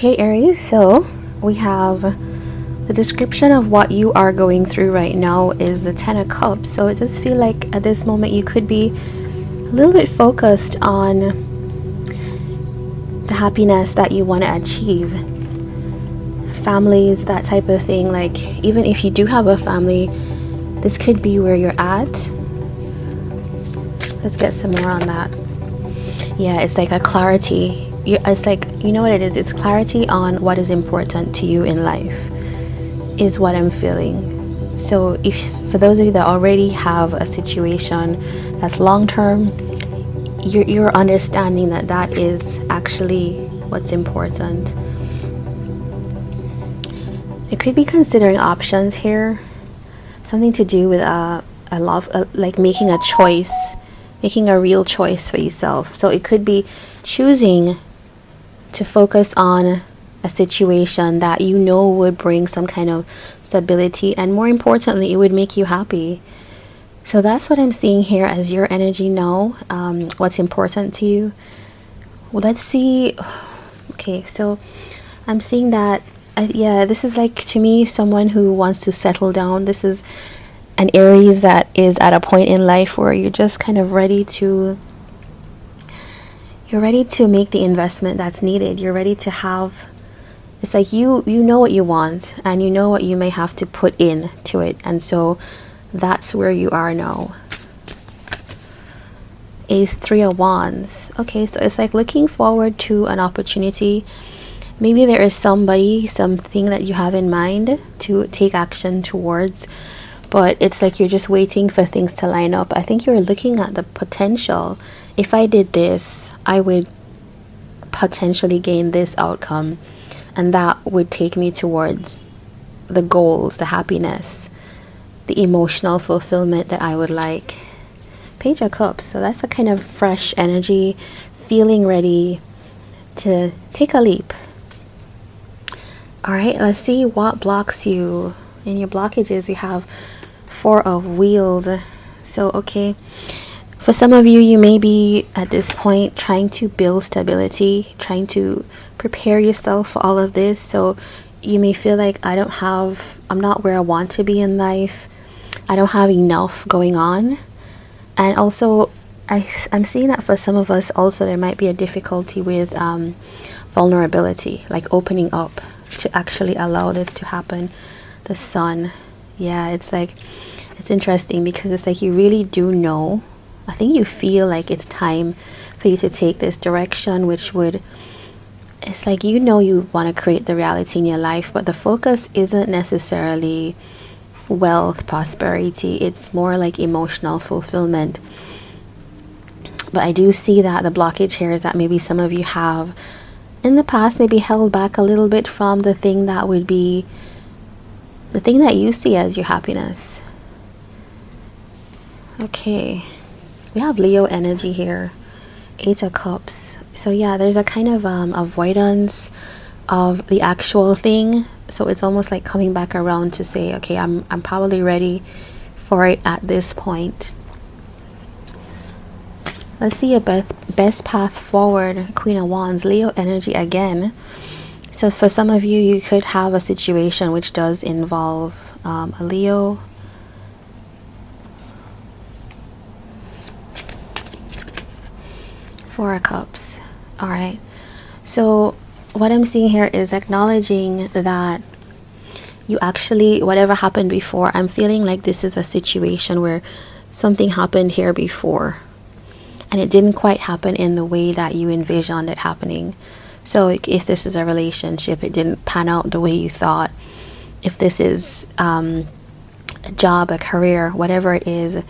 Okay, Aries, so we have the description of what you are going through right now is the 10 of Cups. So it does feel like at this moment you could be a little bit focused on the happiness that you want to achieve. Families, that type of thing. Like, even if you do have a family, this could be where you're at. Let's get some more on that. Yeah, it's like a clarity. It's like, you know what it is? It's clarity on what is important to you in life, is what I'm feeling. So if for those of you that already have a situation that's long term, you're understanding that that is actually what's important. You could be considering options here, something to do with like making a choice, making a real choice for yourself. So it could be choosing to focus on a situation that you know would bring some kind of stability, and more importantly, it would make you happy. So that's what I'm seeing here as your energy now, what's important to you. Well, let's see. Okay, so I'm seeing that, yeah, this is like, to me, someone who wants to settle down. This is an Aries that is at a point in life where you're just kind of ready to make the investment that's needed. You're ready to have, it's like you know what you want, and you know what you may have to put in to it, and so that's where you are now. Three of Wands. Okay, so it's like looking forward to an opportunity. Maybe there is something that you have in mind to take action towards, but it's like you're just waiting for things to line up. I think you're looking at the potential. If I did this, I would potentially gain this outcome, and that would take me towards the goals, the happiness, the emotional fulfillment that I would like. Page of Cups. So that's a kind of fresh energy, feeling ready to take a leap. All right, let's see what blocks you. In your blockages, you have Four of Wheels. So, okay, for some of you, you may be at this point trying to build stability, trying to prepare yourself for all of this. So you may feel like, I'm not where I want to be in life. I don't have enough going on. And also, I'm seeing that for some of us also, there might be a difficulty with vulnerability, like opening up to actually allow this to happen. The Sun. Yeah, it's like, it's interesting because it's like you really do know. I think you feel like it's time for you to take this direction, which would, it's like, you know, you want to create the reality in your life, but the focus isn't necessarily wealth, prosperity. It's more like emotional fulfillment. But I do see that the blockage here is that maybe some of you have in the past maybe held back a little bit from the thing that would be the thing that you see as your happiness. Okay, we have Leo energy here. Eight of Cups. So yeah, there's a kind of avoidance of the actual thing. So it's almost like coming back around to say, okay, I'm probably ready for it at this point. Let's see a best path forward. Queen of Wands. Leo energy again. So for some of you, you could have a situation which does involve a Leo. Four of Cups. All right. So what I'm seeing here is acknowledging that you actually, whatever happened before, I'm feeling like this is a situation where something happened here before, and it didn't quite happen in the way that you envisioned it happening. So if this is a relationship, it didn't pan out the way you thought. If this is a job, a career, whatever it is,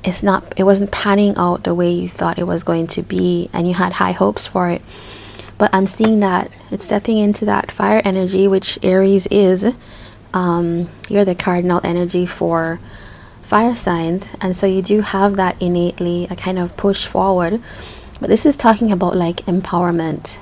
it wasn't panning out the way you thought it was going to be, and you had high hopes for it. But I'm seeing that it's stepping into that fire energy, which Aries is. You're the cardinal energy for fire signs, and so you do have that innately, a kind of push forward. But this is talking about like empowerment,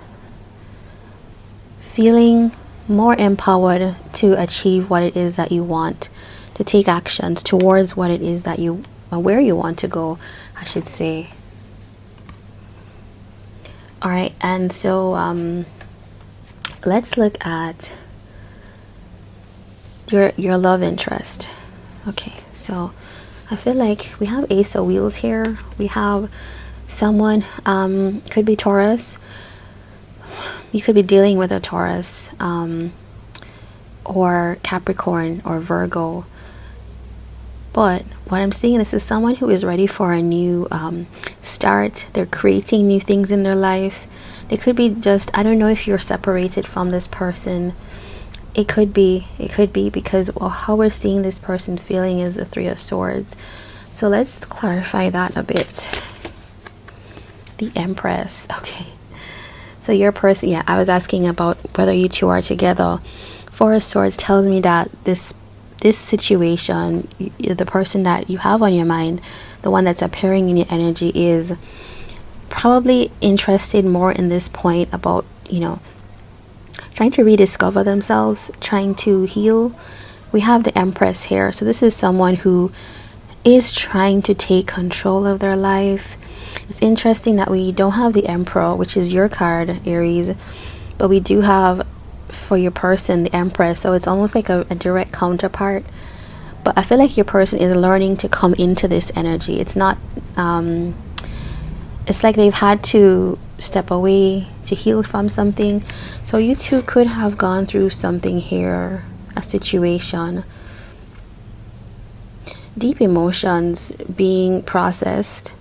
feeling more empowered to achieve what it is that you want, to take actions towards what it is that you, where you want to go, I should say. All right, and so let's look at your love interest. Okay, so I feel like we have Ace of Wheels here. We have someone, could be Taurus. You could be dealing with a Taurus, or Capricorn or Virgo. But what I'm seeing, this is someone who is ready for a new start. They're creating new things in their life. It could be just, I don't know if you're separated from this person. It could be because, well, how we're seeing this person feeling is the Three of Swords. So let's clarify that a bit. The Empress. Okay. So your person, yeah, I was asking about whether you two are together. Four of Swords tells me that this situation, the person that you have on your mind, the one that's appearing in your energy, is probably interested more in this point about, trying to rediscover themselves, trying to heal. We have the Empress here. So this is someone who is trying to take control of their life. It's interesting that we don't have the Emperor, which is your card, Aries, but we do have, for your person, the Empress. So it's almost like a direct counterpart. But I feel like your person is learning to come into this energy. It's not, it's like they've had to step away to heal from something. So you two could have gone through something here, a situation, deep emotions being processed.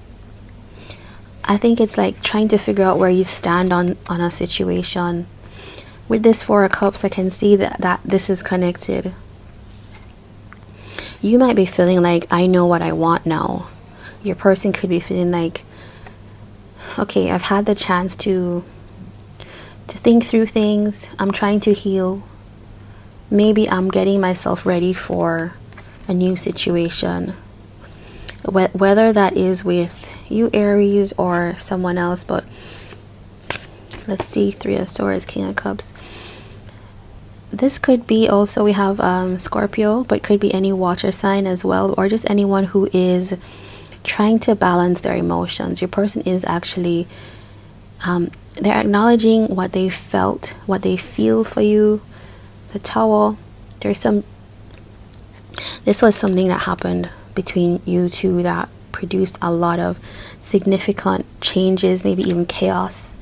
I think it's like trying to figure out where you stand on a situation. With this Four of Cups, I can see that this is connected. You might be feeling like, I know what I want now. Your person could be feeling like, okay, I've had the chance to think through things. I'm trying to heal. Maybe I'm getting myself ready for a new situation. Whether that is with you, Aries, or someone else. But let's see, Three of Swords, King of Cups. This could be also, we have Scorpio, but could be any water sign as well, or just anyone who is trying to balance their emotions. Your person is actually, they're acknowledging what they felt, what they feel for you. The Tower, this was something that happened between you two that produced a lot of significant changes, maybe even chaos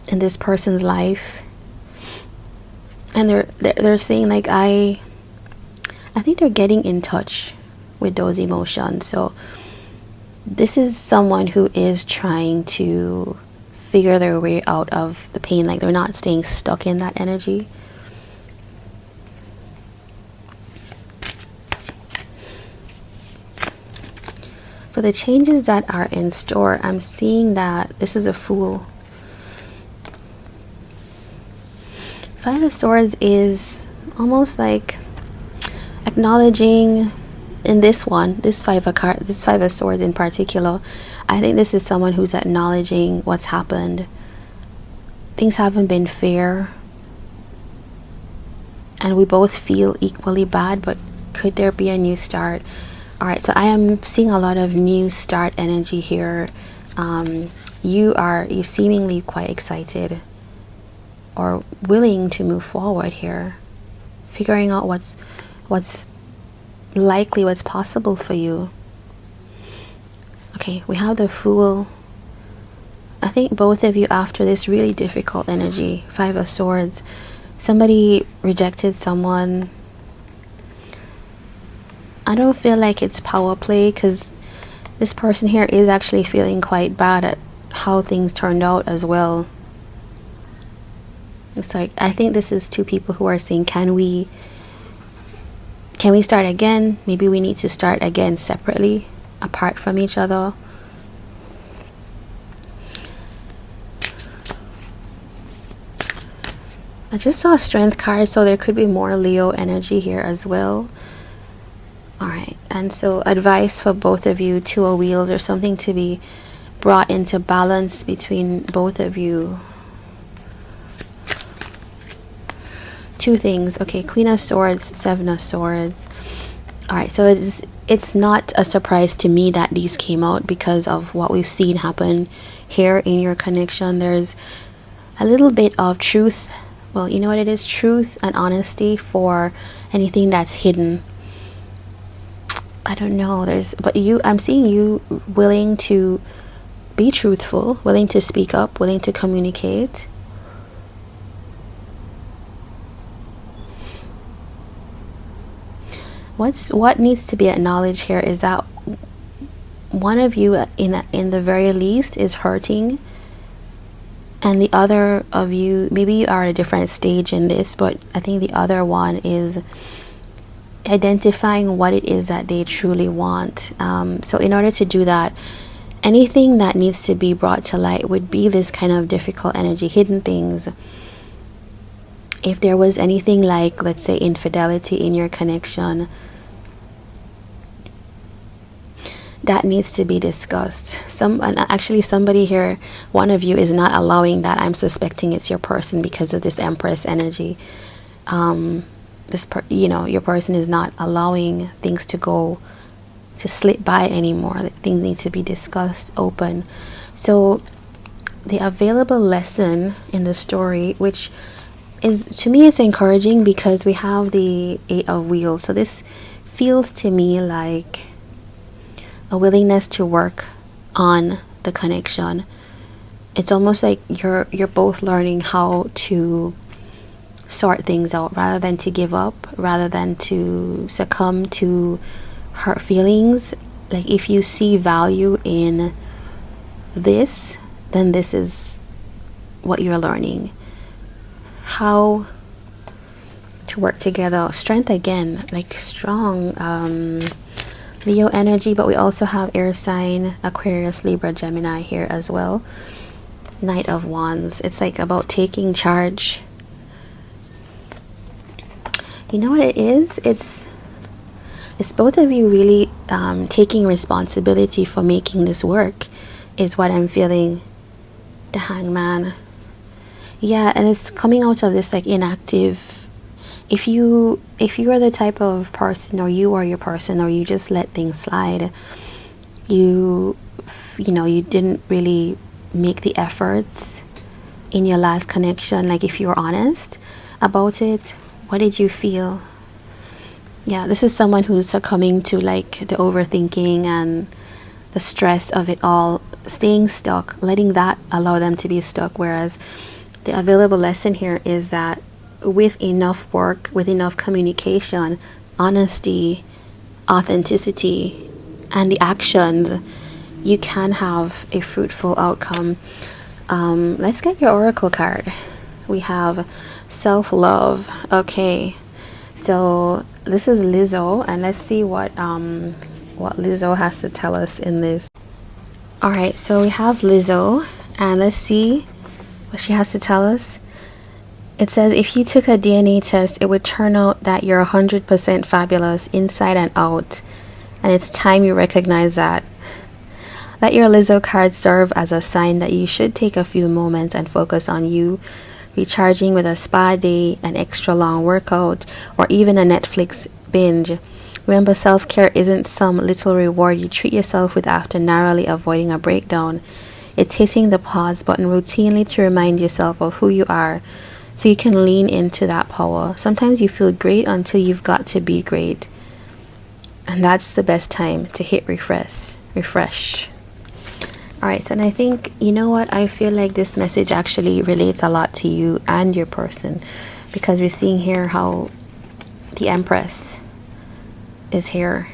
in this person's life. And they're saying like, I think they're getting in touch with those emotions. So this is someone who is trying to figure their way out of the pain. Like, they're not staying stuck in that energy. For the changes that are in store, I'm seeing that this is a Fool. Five of Swords is almost like acknowledging, in this one, this Five of Swords in particular, I think this is someone who's acknowledging what's happened. Things haven't been fair, and we both feel equally bad, but could there be a new start? All right, so I am seeing a lot of new start energy here. You seemingly quite excited or willing to move forward here, figuring out what's likely, what's possible for you. Okay, we have the Fool. I think both of you, after this really difficult energy, Five of Swords, somebody rejected someone. I don't feel like it's power play, because this person here is actually feeling quite bad at how things turned out as well. It's like, I think this is two people who are saying, can we start again? Maybe we need to start again separately, apart from each other. I just saw a Strength card, so there could be more Leo energy here as well. Alright, and so advice for both of you, Two of Wheels, or something to be brought into balance between both of you. Two things. Okay, Queen of Swords, Seven of Swords. Alright, so it's not a surprise to me that these came out because of what we've seen happen here in your connection. There's a little bit of truth. Well, you know what it is? Truth and honesty for anything that's hidden. I don't know. I'm seeing you willing to be truthful, willing to speak up, willing to communicate. What needs to be acknowledged here is that one of you, in the very least, is hurting, and the other of you, maybe you are at a different stage in this, but I think the other one is identifying what it is that they truly want. So in order to do that, anything that needs to be brought to light would be this kind of difficult energy, hidden things. If there was anything like, let's say, infidelity in your connection, that needs to be discussed. Somebody here, one of you is not allowing that. I'm suspecting it's your person because of this Empress energy. Your person is not allowing things to slip by anymore. Things need to be discussed open. So the available lesson in the story, which is, to me, it's encouraging because we have the 8 of Wheels. So this feels to me like a willingness to work on the connection. It's almost like you're both learning how to sort things out rather than to give up, rather than to succumb to hurt feelings. Like, if you see value in this, then this is what you're learning. How to work together. Strength again, like strong Leo energy, but we also have air sign, Aquarius, Libra, Gemini here as well. Knight of Wands. It's like about taking charge. You know what it is? It's both of you really taking responsibility for making this work, is what I'm feeling. The Hangman. Yeah, and it's coming out of this like inactive. If you are the type of person, or you are your person, or you just let things slide, you didn't really make the efforts in your last connection. Like, if you were honest about it, what did you feel? Yeah, this is someone who's succumbing to like the overthinking and the stress of it all, staying stuck, letting that allow them to be stuck. Whereas the available lesson here is that with enough work, with enough communication, honesty, authenticity, and the actions, you can have a fruitful outcome. Let's get your oracle card. We have self-love. Okay, so this is Lizzo, and let's see what Lizzo has to tell us in this. All right, so we have Lizzo, and let's see what she has to tell us. It says, if you took a DNA test, it would turn out that you're 100% fabulous inside and out, and it's time you recognize that. Let your Lizzo card serve as a sign that you should take a few moments and focus on you, recharging with a spa day, an extra long workout, or even a Netflix binge. Remember, self-care isn't some little reward you treat yourself with after narrowly avoiding a breakdown. It's hitting the pause button routinely to remind yourself of who you are, so you can lean into that power. Sometimes you feel great until you've got to be great, and that's the best time to hit refresh. All right, so and I think, you know what, I feel like this message actually relates a lot to you and your person, because we're seeing here how the Empress is here.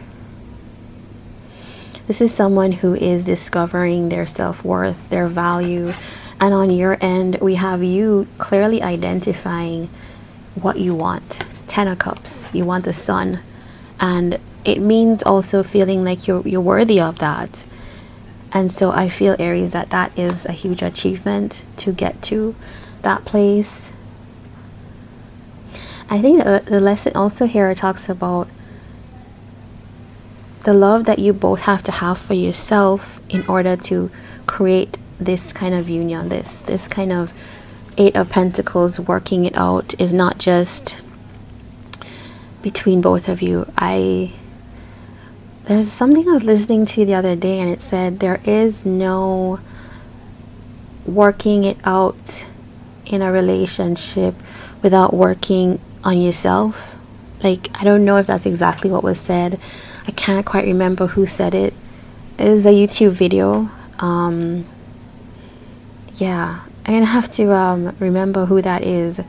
This is someone who is discovering their self-worth, their value, and on your end, we have you clearly identifying what you want. 10 of Cups, you want the sun, and it means also feeling like you're worthy of that. And so I feel, Aries, that is a huge achievement to get to that place. I think the lesson also here talks about the love that you both have to have for yourself in order to create this kind of union. This kind of 8 of Pentacles, working it out, is not just between both of you. There's something I was listening to the other day, and it said there is no working it out in a relationship without working on yourself. Like, I don't know if that's exactly what was said. I can't quite remember who said it. It was a YouTube video. Yeah, I'm gonna have to remember who that is.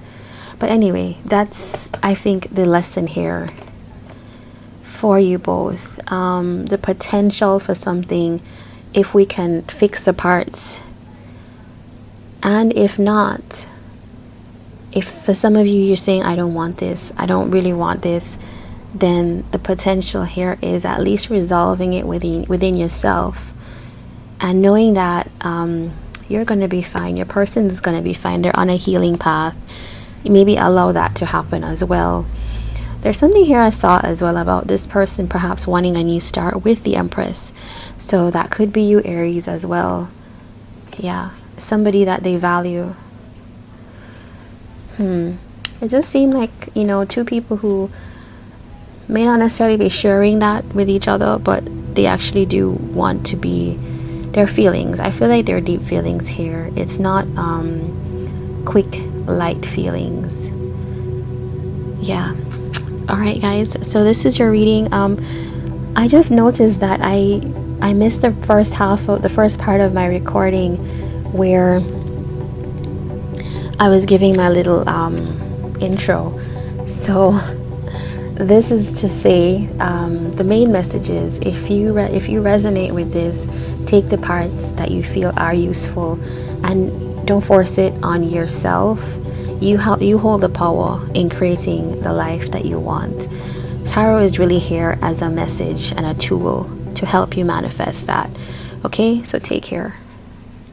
But anyway, that's, I think, the lesson here for you both. The potential for something, if we can fix the parts. And if not, if for some of you, you're saying, I don't want this, I don't really want this, then the potential here is at least resolving it within yourself, and knowing that you're going to be fine, your person is going to be fine, they're on a healing path. Maybe allow that to happen as well. There's something here I saw as well about this person perhaps wanting a new start with the Empress. So that could be you, Aries, as well. Yeah, somebody that they value. It does seem like, you know, two people who may not necessarily be sharing that with each other, but they actually do want to be, their feelings, I feel like they're deep feelings here. It's not quick, light feelings. Yeah. All right, guys, so this is your reading. I just noticed that I missed the first part of my recording where I was giving my little intro. So this is to say, the main message is, if you resonate with this, take the parts that you feel are useful and don't force it on yourself. You hold the power in creating the life that you want. Tarot is really here as a message and a tool to help you manifest that. Okay, so take care.